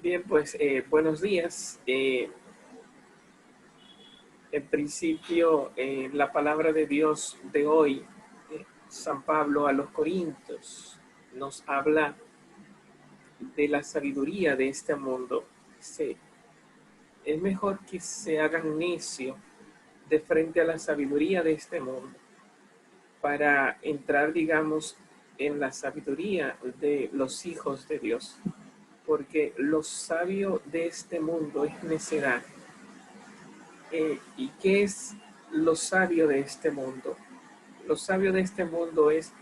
Bien, pues buenos días. En principio, la palabra de Dios de hoy, San Pablo a los Corintios, nos habla de la sabiduría de este mundo. Es mejor que se hagan necio de frente a la sabiduría de este mundo para entrar, digamos, en la sabiduría de los hijos de Dios. Porque lo sabio de este mundo es necedad. ¿Y qué es lo sabio de este mundo? Lo sabio de este mundo es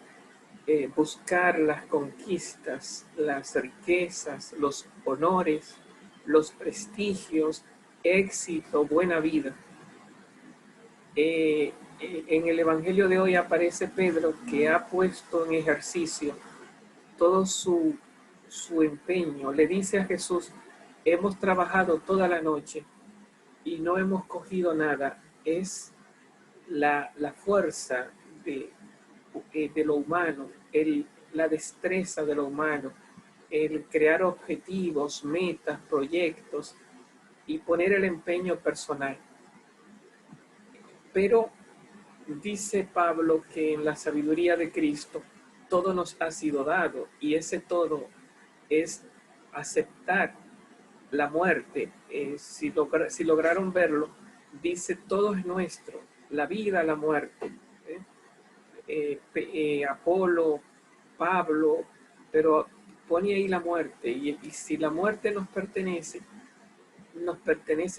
buscar las conquistas, las riquezas, los honores, los prestigios, éxito, buena vida. En el Evangelio de hoy aparece Pedro, que ha puesto en ejercicio todo su empeño. Le dice a Jesús: hemos trabajado toda la noche y no hemos cogido nada. Es la fuerza de lo humano, la destreza de lo humano, el crear objetivos, metas, proyectos y poner el empeño personal. Pero dice Pablo que en la sabiduría de Cristo todo nos ha sido dado, y ese todo es aceptar la muerte. Si lograron verlo, dice: todo es nuestro, la vida, la muerte. Apolo, Pablo, pero pone ahí la muerte. Y si la muerte nos pertenecen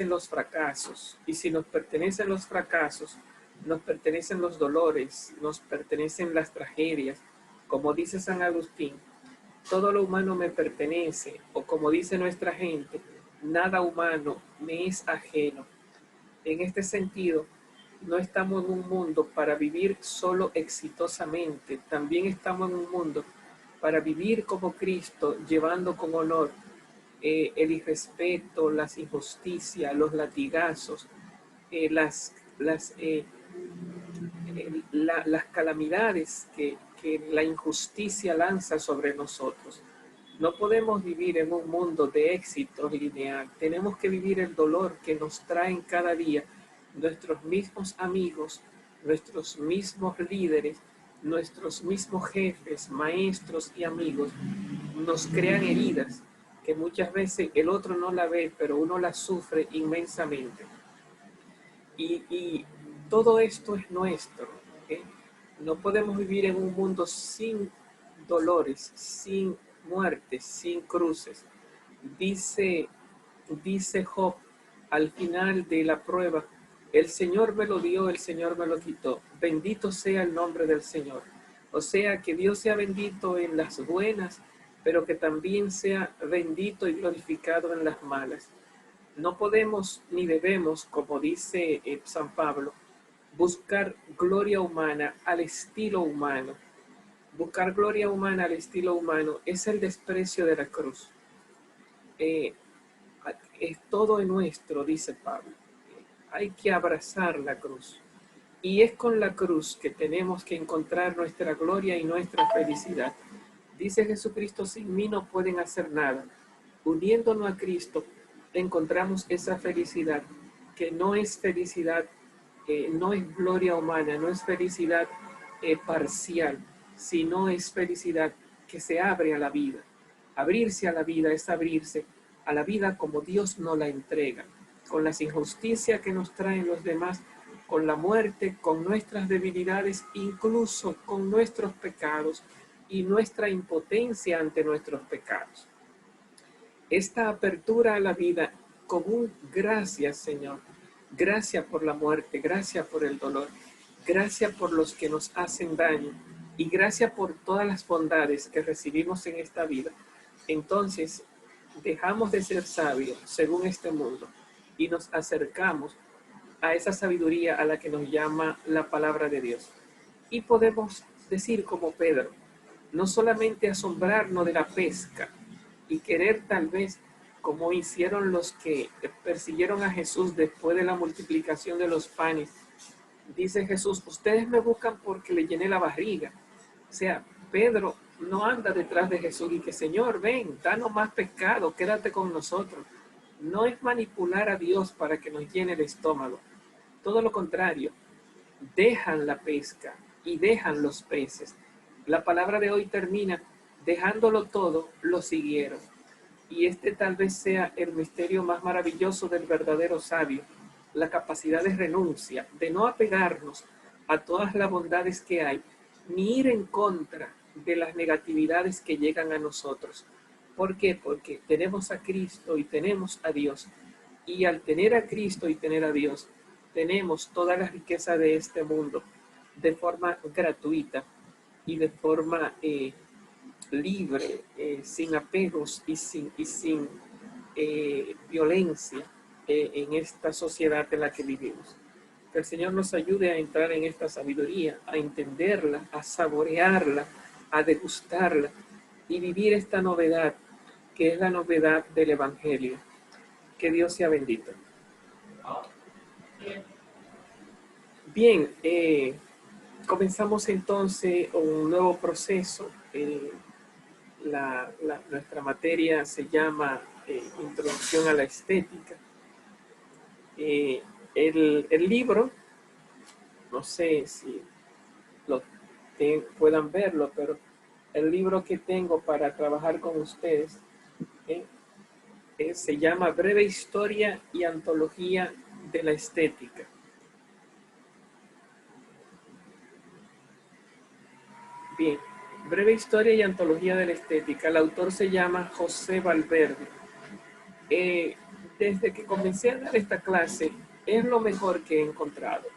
los fracasos. Y si nos pertenecen los fracasos, nos pertenecen los dolores, nos pertenecen las tragedias. Como dice San Agustín: todo lo humano me pertenece, o como dice nuestra gente, nada humano me es ajeno. En este sentido, no estamos en un mundo para vivir solo exitosamente, también estamos en un mundo para vivir como Cristo, llevando con honor el irrespeto, las injusticias, los latigazos, las calamidades que la injusticia lanza sobre nosotros. No podemos vivir en un mundo de éxito lineal. Tenemos que vivir el dolor que nos traen cada día nuestros mismos amigos, nuestros mismos líderes, nuestros mismos jefes, maestros y amigos. Nos crean heridas que muchas veces el otro no la ve, pero uno la sufre inmensamente. Y todo esto es nuestro. ¿Okay? No podemos vivir en un mundo sin dolores, sin muertes, sin cruces. Dice Job al final de la prueba: el Señor me lo dio, el Señor me lo quitó. Bendito sea el nombre del Señor. O sea, que Dios sea bendito en las buenas, pero que también sea bendito y glorificado en las malas. No podemos ni debemos, como dice San Pablo, buscar gloria humana al estilo humano. Buscar gloria humana al estilo humano es el desprecio de la cruz. Es todo en nuestro, dice Pablo. Hay que abrazar la cruz. Y es con la cruz que tenemos que encontrar nuestra gloria y nuestra felicidad. Dice Jesucristo: sin mí no pueden hacer nada. Uniéndonos a Cristo, encontramos esa felicidad, que no es felicidad, no es gloria humana, no es felicidad parcial, sino es felicidad que se abre a la vida. Abrirse a la vida es abrirse a la vida como Dios nos la entrega, con las injusticias que nos traen los demás, con la muerte, con nuestras debilidades, incluso con nuestros pecados y nuestra impotencia ante nuestros pecados. Esta apertura a la vida con un gracias, Señor. Gracias por la muerte, gracias por el dolor, gracias por los que nos hacen daño y gracias por todas las bondades que recibimos en esta vida. Entonces, dejamos de ser sabios según este mundo y nos acercamos a esa sabiduría a la que nos llama la palabra de Dios. Y podemos decir como Pedro: no solamente asombrarnos de la pesca y querer, tal vez como hicieron los que persiguieron a Jesús después de la multiplicación de los panes. Dice Jesús: ustedes me buscan porque le llené la barriga. O sea, Pedro no anda detrás de Jesús y que Señor, ven, danos más pescado, quédate con nosotros. No es manipular a Dios para que nos llene el estómago. Todo lo contrario, dejan la pesca y dejan los peces. La palabra de hoy termina, dejándolo todo, lo siguieron. Y este tal vez sea el misterio más maravilloso del verdadero sabio, la capacidad de renuncia, de no apegarnos a todas las bondades que hay, ni ir en contra de las negatividades que llegan a nosotros. ¿Por qué? Porque tenemos a Cristo y tenemos a Dios. Y al tener a Cristo y tener a Dios, tenemos toda la riqueza de este mundo de forma gratuita y de forma libre, sin apegos y sin violencia en esta sociedad en la que vivimos. Que el Señor nos ayude a entrar en esta sabiduría, a entenderla, a saborearla, a degustarla y vivir esta novedad, que es la novedad del Evangelio. Que Dios sea bendito. Bien, comenzamos entonces un nuevo proceso. Nuestra materia se llama Introducción a la Estética. El libro, no sé si puedan verlo, pero el libro que tengo para trabajar con ustedes se llama Breve Historia y Antología de la Estética. Bien, Breve Historia y Antología de la Estética. El autor se llama José Valverde. Desde que comencé a dar esta clase, es lo mejor que he encontrado.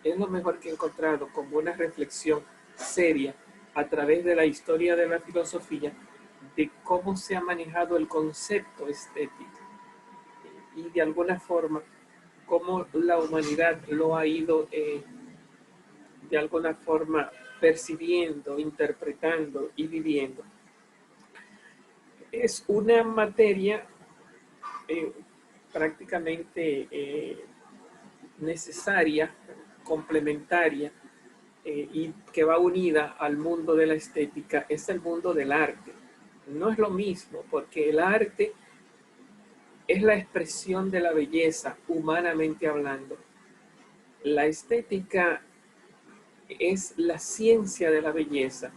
Es lo mejor que he encontrado como una reflexión seria a través de la historia de la filosofía de cómo se ha manejado el concepto estético y de alguna forma cómo la humanidad lo ha ido de alguna forma percibiendo, interpretando y viviendo. Es una materia prácticamente necesaria, complementaria y que va unida al mundo de la estética, es el mundo del arte. No es lo mismo, porque el arte es la expresión de la belleza, humanamente hablando. La estética es la ciencia de la belleza.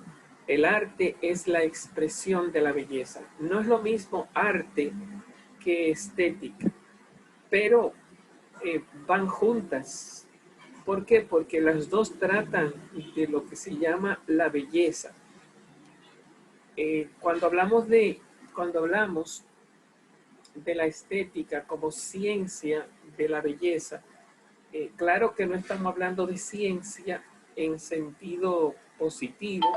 El arte es la expresión de la belleza. No es lo mismo arte que estética, pero van juntas. ¿Por qué? Porque las dos tratan de lo que se llama la belleza. Cuando hablamos de la estética como ciencia de la belleza, claro que no estamos hablando de ciencia en sentido positivo,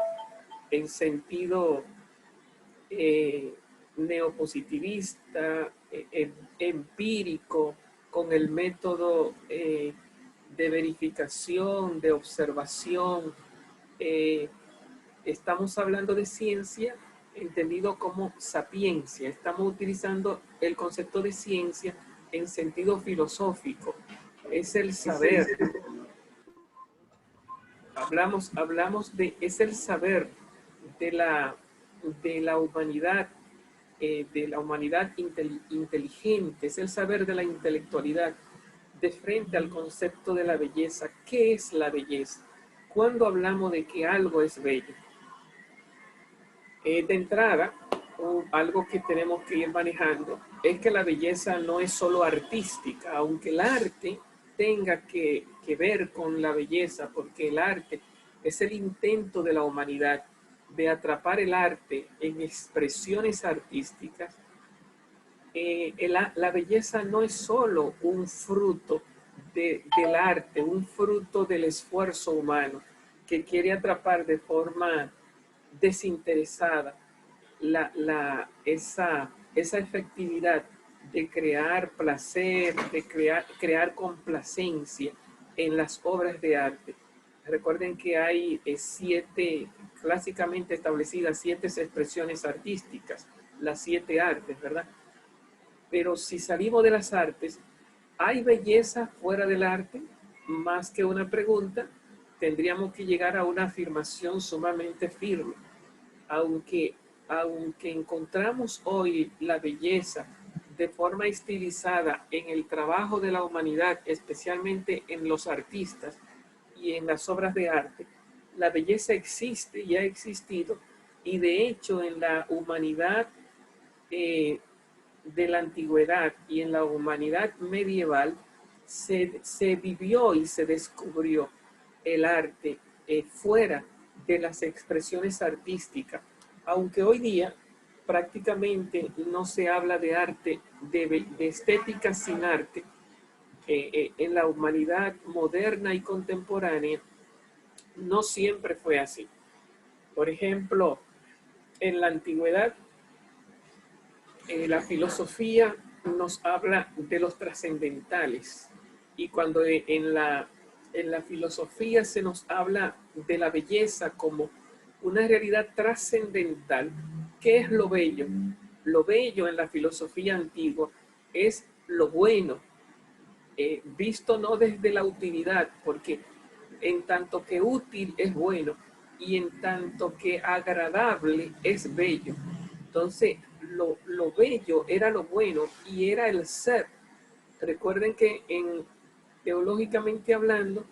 en sentido neopositivista, empírico, con el método de verificación, de observación. Estamos hablando de ciencia entendido como sapiencia. Estamos utilizando el concepto de ciencia en sentido filosófico. Es el saber. Es el saber de la humanidad, inteligente, es el saber de la intelectualidad de frente al concepto de la belleza. ¿Qué es la belleza? Cuando hablamos de que algo es bello, de entrada, algo que tenemos que ir manejando es que la belleza no es solo artística, aunque el arte tenga que ver con la belleza, porque el arte es el intento de la humanidad de atrapar el arte en expresiones artísticas. La belleza no es solo un fruto del arte, un fruto del esfuerzo humano que quiere atrapar de forma desinteresada esa efectividad de crear placer, de crear complacencia en las obras de arte. Recuerden que hay clásicamente establecidas 7 expresiones artísticas, las 7 artes, ¿verdad? Pero si salimos de las artes, ¿hay belleza fuera del arte? Más que una pregunta, tendríamos que llegar a una afirmación sumamente firme. aunque, aunque encontramos hoy la belleza de forma estilizada en el trabajo de la humanidad, especialmente en los artistas y en las obras de arte, la belleza existe y ha existido, y de hecho en la humanidad de la antigüedad y en la humanidad medieval se vivió y se descubrió el arte fuera de las expresiones artísticas, aunque hoy día prácticamente no se habla de arte, de estética sin arte. En la humanidad moderna y contemporánea no siempre fue así. Por ejemplo, en la antigüedad la filosofía nos habla de los trascendentales, y cuando en la filosofía se nos habla de la belleza como una realidad trascendental, ¿qué es lo bello? Lo bello en la filosofía antigua es lo bueno, visto no desde la utilidad, porque en tanto que útil es bueno y en tanto que agradable es bello. Entonces, lo bello era lo bueno y era el ser. Recuerden que teológicamente hablando,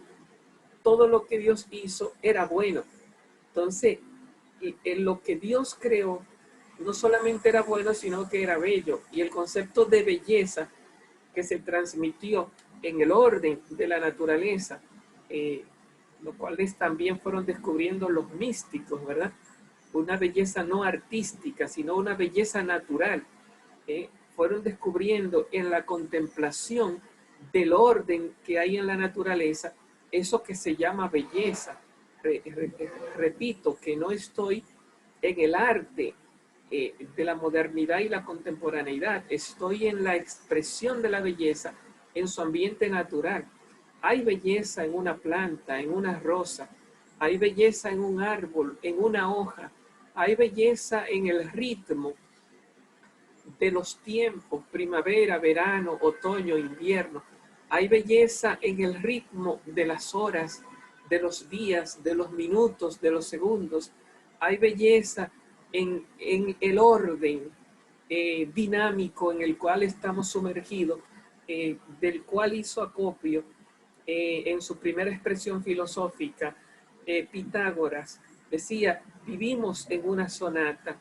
todo lo que Dios hizo era bueno. Entonces, en lo que Dios creó no solamente era bueno, sino que era bello. Y el concepto de belleza que se transmitió en el orden de la naturaleza, lo cuales también fueron descubriendo los místicos, ¿verdad? Una belleza no artística, sino una belleza natural. Fueron descubriendo en la contemplación del orden que hay en la naturaleza, eso que se llama belleza. Repito que no estoy en el arte de la modernidad y la contemporaneidad, estoy en la expresión de la belleza en su ambiente natural. Hay belleza en una planta, en una rosa, hay belleza en un árbol, en una hoja, hay belleza en el ritmo de los tiempos, primavera, verano, otoño, invierno. Hay belleza en el ritmo de las horas, de los días, de los minutos, de los segundos. Hay belleza en el orden dinámico en el cual estamos sumergidos, del cual hizo acopio en su primera expresión filosófica, Pitágoras. Decía, vivimos en una sonata,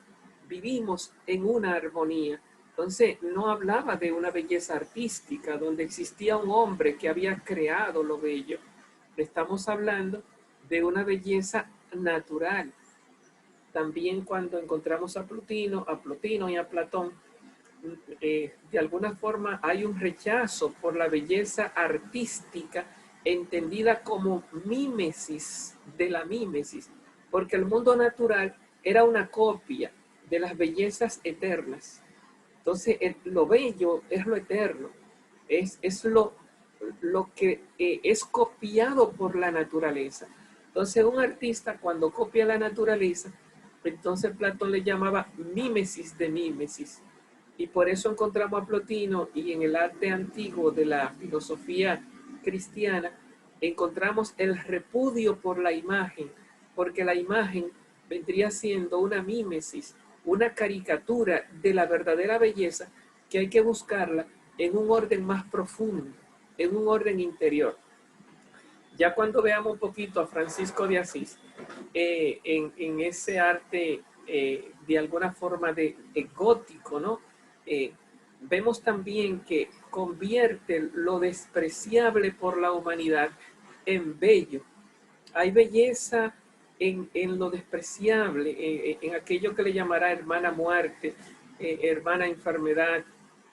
vivimos en una armonía. Entonces, no hablaba de una belleza artística, donde existía un hombre que había creado lo bello. Estamos hablando de una belleza natural. También cuando encontramos a Plotino y a Platón, de alguna forma hay un rechazo por la belleza artística entendida como mímesis de la mímesis, porque el mundo natural era una copia de las bellezas eternas. Entonces, lo bello es lo eterno, es lo que es copiado por la naturaleza. Entonces, un artista cuando copia la naturaleza, entonces Platón le llamaba mímesis de mímesis. Y por eso encontramos a Plotino, y en el arte antiguo de la filosofía cristiana encontramos el repudio por la imagen, porque la imagen vendría siendo una mímesis, una caricatura de la verdadera belleza, que hay que buscarla en un orden más profundo, en un orden interior. Ya cuando veamos un poquito a Francisco de Asís, en ese arte de alguna forma de gótico, ¿no? Vemos también que convierte lo despreciable por la humanidad en bello. Hay belleza en lo despreciable, en aquello que le llamará hermana muerte, hermana enfermedad,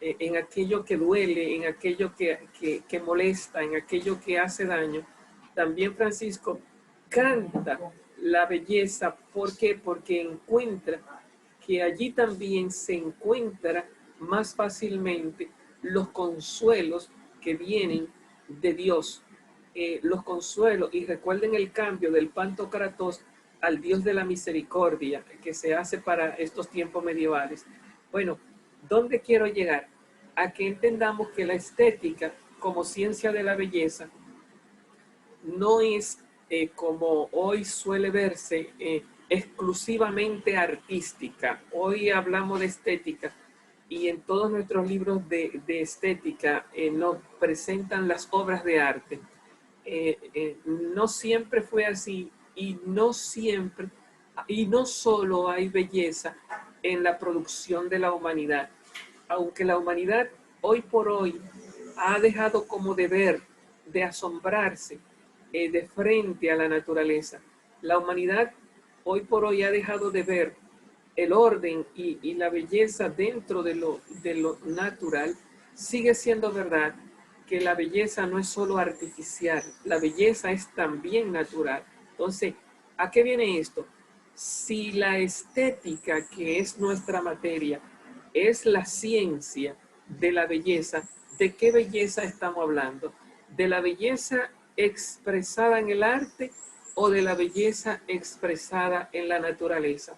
en aquello que duele, en aquello que molesta, en aquello que hace daño. También Francisco canta la belleza. ¿Por qué? Porque encuentra que allí también se encuentra más fácilmente los consuelos que vienen de Dios. Los consuelos, y recuerden el cambio del Pantocrator al Dios de la misericordia que se hace para estos tiempos medievales. Bueno, ¿dónde quiero llegar? A que entendamos que la estética como ciencia de la belleza no es como hoy suele verse exclusivamente artística. Hoy hablamos de estética y en todos nuestros libros de estética nos presentan las obras de arte. No siempre fue así y no siempre, y no solo hay belleza en la producción de la humanidad, aunque la humanidad hoy por hoy ha dejado como de ver, de asombrarse de frente a la naturaleza. La humanidad hoy por hoy ha dejado de ver el orden y la belleza dentro de lo natural. Sigue siendo verdad que la belleza no es solo artificial, la belleza es también natural. Entonces, ¿a qué viene esto? Si la estética, que es nuestra materia, es la ciencia de la belleza, ¿de qué belleza estamos hablando? ¿De la belleza expresada en el arte o de la belleza expresada en la naturaleza?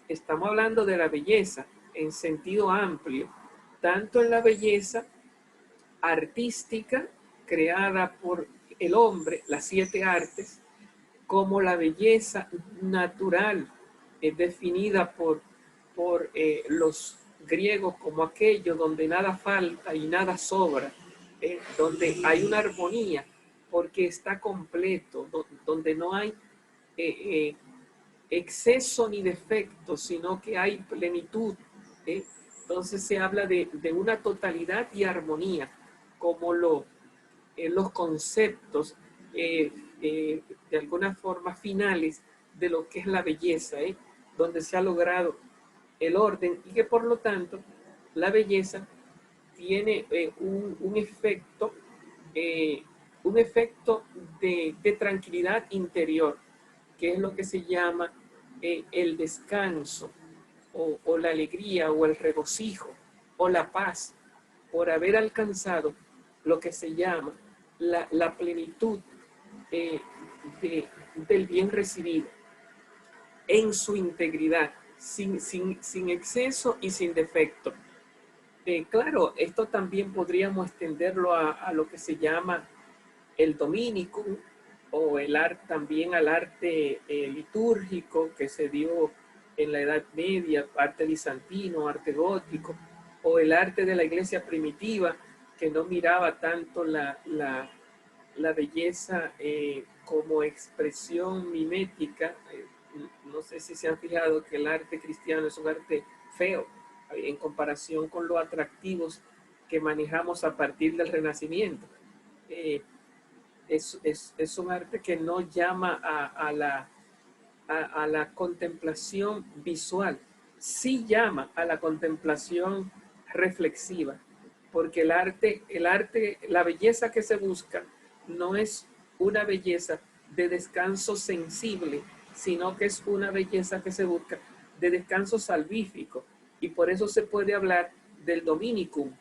Estamos hablando de la belleza en sentido amplio, tanto en la belleza artística creada por el hombre, las 7 artes, como la belleza natural definida por los griegos como aquello donde nada falta y nada sobra, donde hay una armonía porque está completo, donde no hay exceso ni defecto, sino que hay plenitud. ¿Eh? Entonces se habla de una totalidad y armonía, como los conceptos de alguna forma finales de lo que es la belleza, donde se ha logrado el orden y que por lo tanto la belleza tiene eh, un efecto de tranquilidad interior, que es lo que se llama el descanso o la alegría o el regocijo o la paz por haber alcanzado lo que se llama la plenitud eh, del bien recibido en su integridad, sin exceso y sin defecto. Claro, esto también podríamos extenderlo a lo que se llama el dominicum o el arte, también al arte litúrgico que se dio en la Edad Media, arte bizantino, arte gótico, o el arte de la iglesia primitiva que no miraba tanto la belleza como expresión mimética. No sé si se han fijado que el arte cristiano es un arte feo en comparación con los atractivos que manejamos a partir del Renacimiento. Es un arte que no llama a la contemplación visual, sí llama a la contemplación reflexiva, porque la belleza que se busca no es una belleza de descanso sensible, sino que es una belleza que se busca de descanso salvífico, y por eso se puede hablar del Dominicum.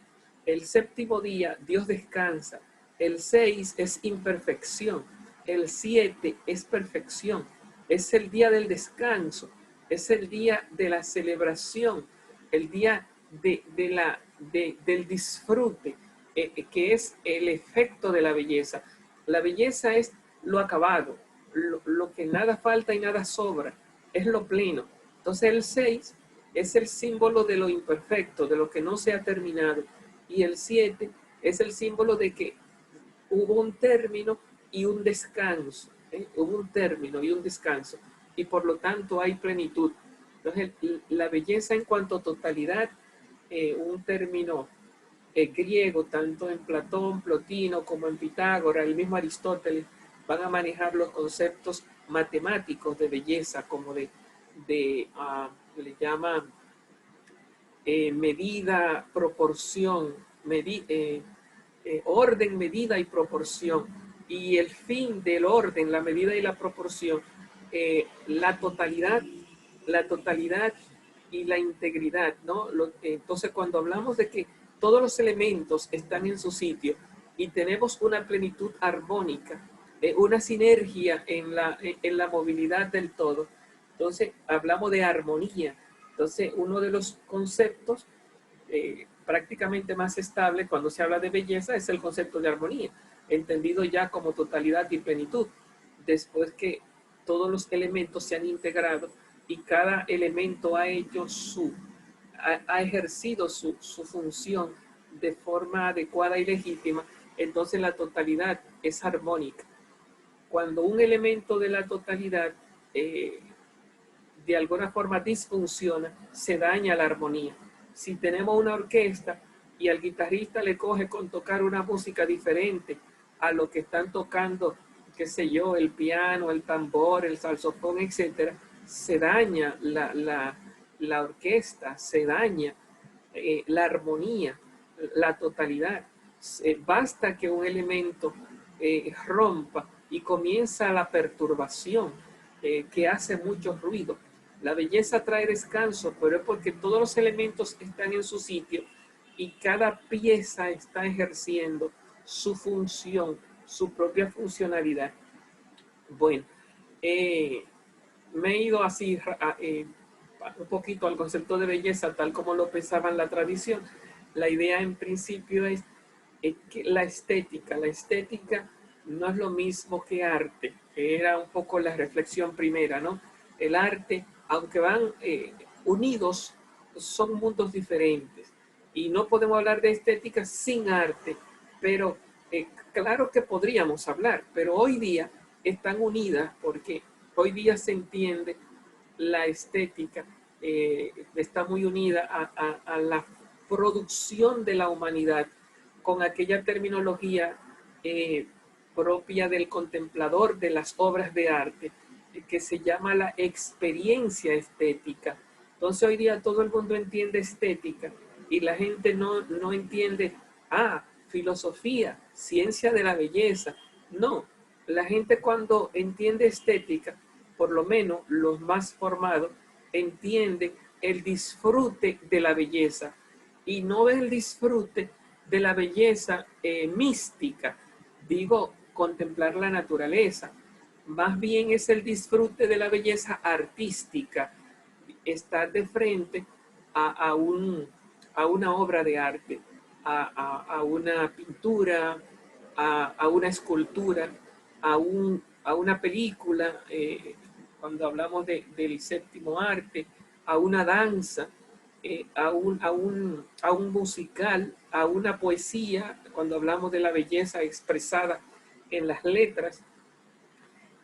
El séptimo día Dios descansa, el 6 es imperfección, el 7 es perfección, es el día del descanso, es el día de la celebración, el día del disfrute, que es el efecto de la belleza. La belleza es lo acabado, lo que nada falta y nada sobra, es lo pleno. Entonces el 6 es el símbolo de lo imperfecto, de lo que no se ha terminado, y el 7 es el símbolo de que hubo un término y un descanso, hubo un término y un descanso, y por lo tanto hay plenitud. Entonces, la belleza en cuanto a totalidad, un término griego, tanto en Platón, Plotino, como en Pitágoras, el mismo Aristóteles, van a manejar los conceptos matemáticos de belleza, como le llaman medida, proporción, orden, medida y proporción. Y el fin del orden, la medida y la proporción, la totalidad y la integridad, ¿no? Entonces, cuando hablamos de que todos los elementos están en su sitio y tenemos una plenitud armónica, una sinergia en la movilidad del todo, entonces hablamos de armonía. Entonces, uno de los conceptos prácticamente más estable cuando se habla de belleza es el concepto de armonía, entendido ya como totalidad y plenitud, después que todos los elementos se han integrado y cada elemento ha hecho ha ejercido su función de forma adecuada y legítima, entonces la totalidad es armónica. Cuando un elemento de la totalidad de alguna forma disfunciona, se daña la armonía. Si tenemos una orquesta y al guitarrista le coge con tocar una música diferente a lo que están tocando, qué sé yo, el piano, el tambor, el saxofón, etcétera, se daña la orquesta, se daña la armonía, la totalidad. Basta que un elemento rompa y comienza la perturbación que hace mucho ruido. La belleza trae descanso, pero es porque todos los elementos están en su sitio y cada pieza está ejerciendo su función, su propia funcionalidad. Bueno, me he ido así un poquito al concepto de belleza tal como lo pensaba en la tradición. La idea en principio es que la estética no es lo mismo que arte, que era un poco la reflexión primera, ¿no? El arte, aunque van unidos, son mundos diferentes y no podemos hablar de estética sin arte, pero claro que podríamos hablar, pero hoy día están unidas porque hoy día se entiende la estética, está muy unida a la producción de la humanidad con aquella terminología propia del contemplador de las obras de arte, que se llama la experiencia estética. Entonces hoy día todo el mundo entiende estética y la gente no entiende, filosofía, ciencia de la belleza. No, la gente cuando entiende estética, por lo menos los más formados, entienden el disfrute de la belleza y no es el disfrute de la belleza mística, digo, contemplar la naturaleza, más bien es el disfrute de la belleza artística, estar de frente a una obra de arte, a una pintura, a una escultura, a una película, cuando hablamos del séptimo arte, a una danza, a un musical, a una poesía, cuando hablamos de la belleza expresada en las letras.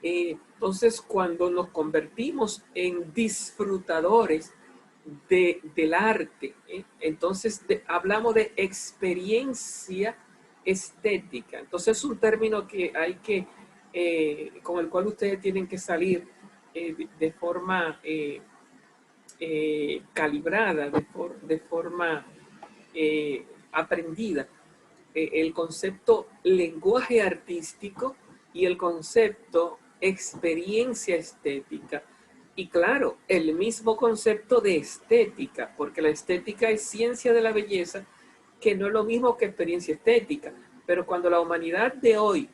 Entonces, cuando nos convertimos en disfrutadores del arte, entonces hablamos de experiencia estética. Entonces, es un término que hay que, con el cual ustedes tienen que salir de forma calibrada, de forma aprendida. El concepto lenguaje artístico y el concepto experiencia estética. Y claro, el mismo concepto de estética, porque la estética es ciencia de la belleza, que no es lo mismo que experiencia estética. Pero cuando la humanidad de hoy,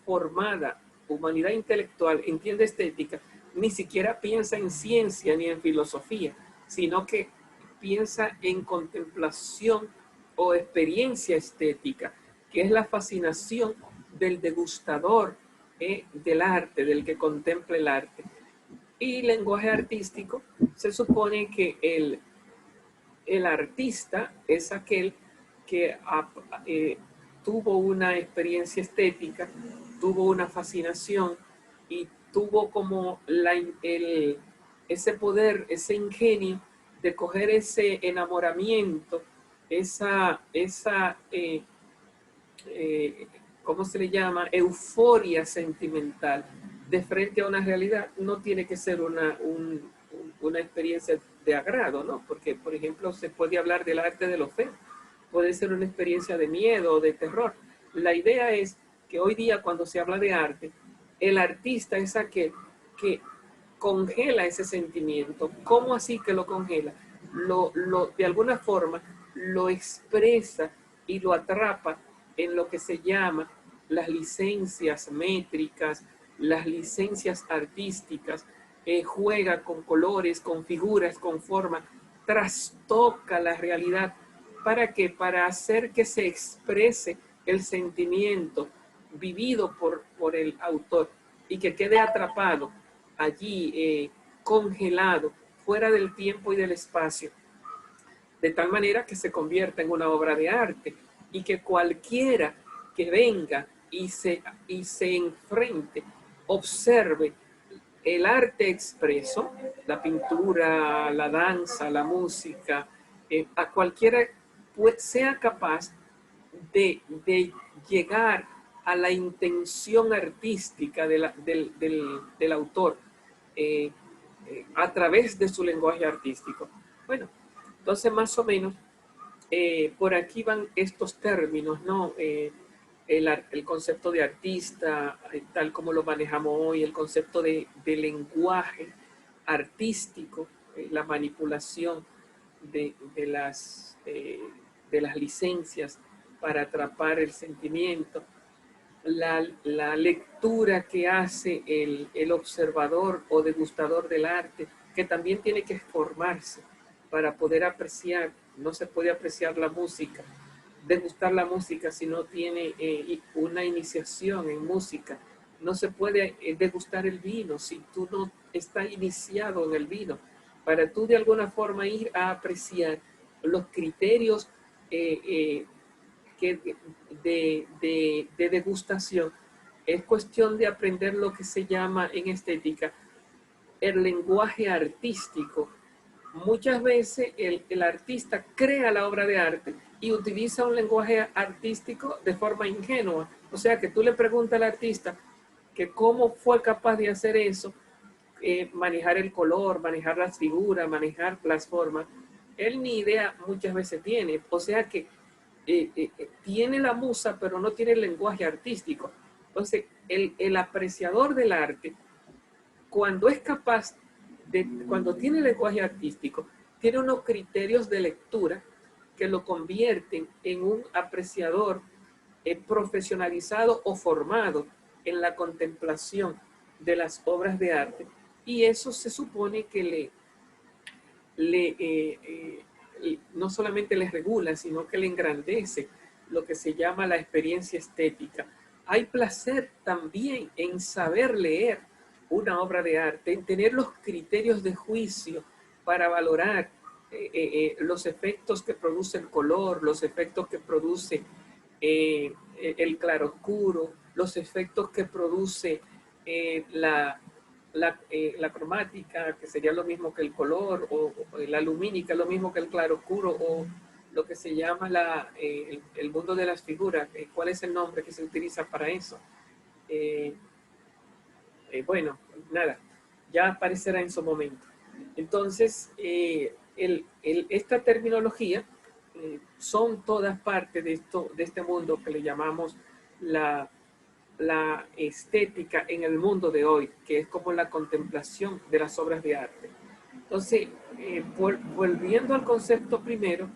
formada, humanidad intelectual, entiende estética, ni siquiera piensa en ciencia ni en filosofía, sino que piensa en contemplación o experiencia estética, que es la fascinación del degustador del arte, del que contempla el arte. Y lenguaje artístico, se supone que el artista es aquel que tuvo una experiencia estética, tuvo una fascinación y tuvo como ese poder, ese ingenio de coger ese enamoramiento, ¿cómo se le llama? Euforia sentimental de frente a una realidad. No tiene que ser una experiencia de agrado, ¿no? Porque, por ejemplo, se puede hablar del arte de lo feo, puede ser una experiencia de miedo o de terror. La idea es que hoy día cuando se habla de arte, el artista es aquel que congela ese sentimiento. ¿Cómo así que lo congela? De alguna forma lo expresa y lo atrapa en lo que se llama las licencias métricas, las licencias artísticas, juega con colores, con figuras, con forma, trastoca la realidad. ¿Para qué? Para hacer que se exprese el sentimiento vivido por el autor y que quede atrapado allí congelado, fuera del tiempo y del espacio, de tal manera que se convierta en una obra de arte y que cualquiera que venga y se enfrente, observe el arte expreso, la pintura, la danza, la música, a cualquiera pues, sea capaz de llegar a la intención artística del autor eh, a través de su lenguaje artístico. Bueno, entonces más o menos por aquí van estos términos, ¿no? El concepto de artista, tal como lo manejamos hoy, el concepto de lenguaje artístico, la manipulación de, de, las, eh, de las licencias para atrapar el sentimiento, la lectura que hace el observador o degustador del arte, que también tiene que formarse para poder apreciar. No se puede apreciar la música, degustar la música si no tiene una iniciación en música. No se puede degustar el vino si tú no estás iniciado en el vino. Para tú de alguna forma ir a apreciar los criterios que de degustación, es cuestión de aprender lo que se llama en estética el lenguaje artístico. Muchas veces el artista crea la obra de arte y utiliza un lenguaje artístico de forma ingenua. O sea, que tú le preguntas al artista que cómo fue capaz de hacer eso, manejar el color, manejar las figuras, manejar las formas. Él ni idea muchas veces tiene. O sea que tiene la musa, pero no tiene el lenguaje artístico. Entonces, el apreciador del arte, cuando es capaz cuando tiene lenguaje artístico, tiene unos criterios de lectura que lo convierten en un apreciador profesionalizado o formado en la contemplación de las obras de arte. Y eso se supone que no solamente les regula, sino que le engrandece lo que se llama la experiencia estética. Hay placer también en saber leer una obra de arte, en tener los criterios de juicio para valorar los efectos que produce el color, los efectos que produce el claroscuro, los efectos que produce la cromática, que sería lo mismo que el color, o la lumínica, lo mismo que el claroscuro, o lo que se llama el mundo de las figuras. ¿Cuál es el nombre que se utiliza para eso? Bueno, nada, ya aparecerá en su momento. Entonces, esta terminología son todas parte de este mundo que le llamamos la estética en el mundo de hoy, que es como la contemplación de las obras de arte. Entonces, volviendo al concepto primero,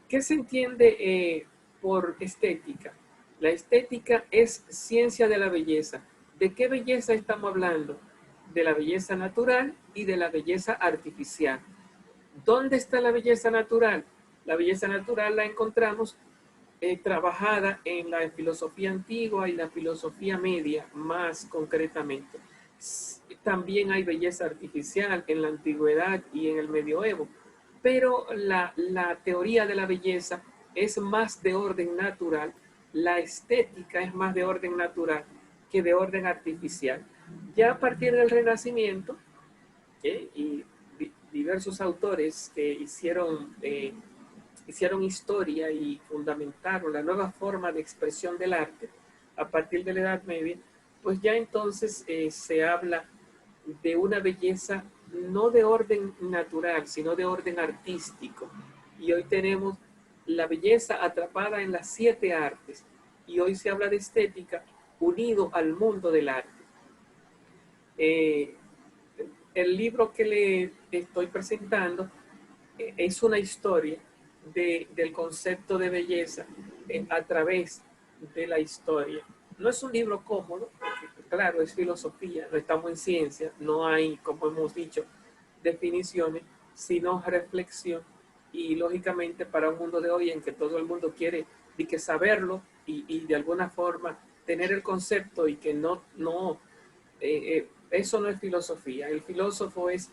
¿qué se entiende por estética? La estética es ciencia de la belleza. ¿De qué belleza estamos hablando? De la belleza natural y de la belleza artificial. ¿Dónde está la belleza natural? La belleza natural la encontramos trabajada en la filosofía antigua y la filosofía media, más concretamente. También hay belleza artificial en la antigüedad y en el medioevo, pero la teoría de la belleza es más de orden natural, la estética es más de orden natural que de orden artificial. Ya a partir del Renacimiento, y diversos autores que hicieron historia y fundamentaron la nueva forma de expresión del arte a partir de la Edad Media, pues ya entonces se habla de una belleza no de orden natural, sino de orden artístico. Y hoy tenemos la belleza atrapada en las 7 artes. Y hoy se habla de estética unido al mundo del arte. El libro que le estoy presentando es una historia del concepto de belleza a través de la historia. No es un libro cómodo, porque, claro, es filosofía, no estamos en ciencia, no hay, como hemos dicho, definiciones, sino reflexión. Y lógicamente para un mundo de hoy en que todo el mundo quiere y que saberlo y de alguna forma tener el concepto y que no Eso no es filosofía. El filósofo es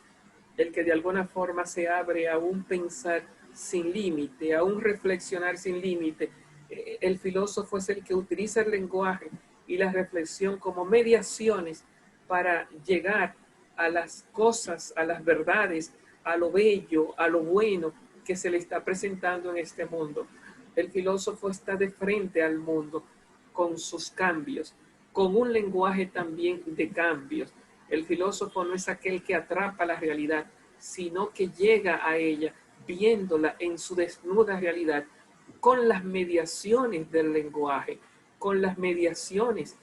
el que de alguna forma se abre a un pensar sin límite, a un reflexionar sin límite. El filósofo es el que utiliza el lenguaje y la reflexión como mediaciones para llegar a las cosas, a las verdades, a lo bello, a lo bueno que se le está presentando en este mundo. El filósofo está de frente al mundo con sus cambios, con un lenguaje también de cambios. El filósofo no es aquel que atrapa la realidad, sino que llega a ella viéndola en su desnuda realidad, con las mediaciones del lenguaje, con las mediaciones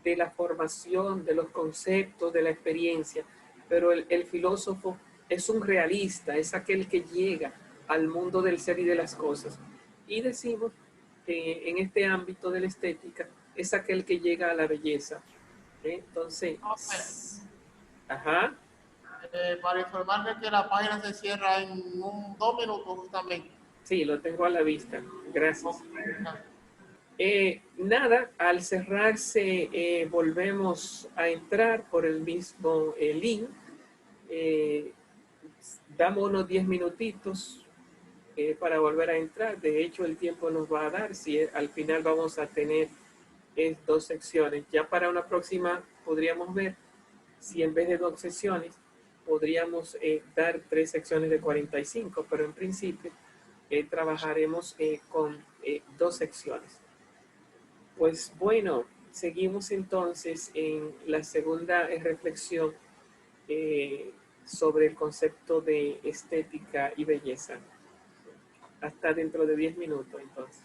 de la formación, de los conceptos, de la experiencia. Pero el filósofo es un realista, es aquel que llega al mundo del ser y de las cosas. Y decimos que en este ámbito de la estética es aquel que llega a la belleza. Entonces, No, mira, ajá, para informarme que la página se cierra en 2 minutos justamente. sí, lo tengo a la vista. Gracias. Ok. Nada, al cerrarse volvemos a entrar por el mismo link. Eh, Damos unos 10 minutitos para volver a entrar. De hecho, el tiempo nos va a dar. Si al final vamos a tener dos secciones. Ya para una próxima podríamos ver si en vez de dos sesiones podríamos dar 3 secciones de 45, pero en principio trabajaremos con 2 secciones. Pues bueno, seguimos entonces en la segunda reflexión sobre el concepto de estética y belleza. Hasta dentro de 10 minutos entonces.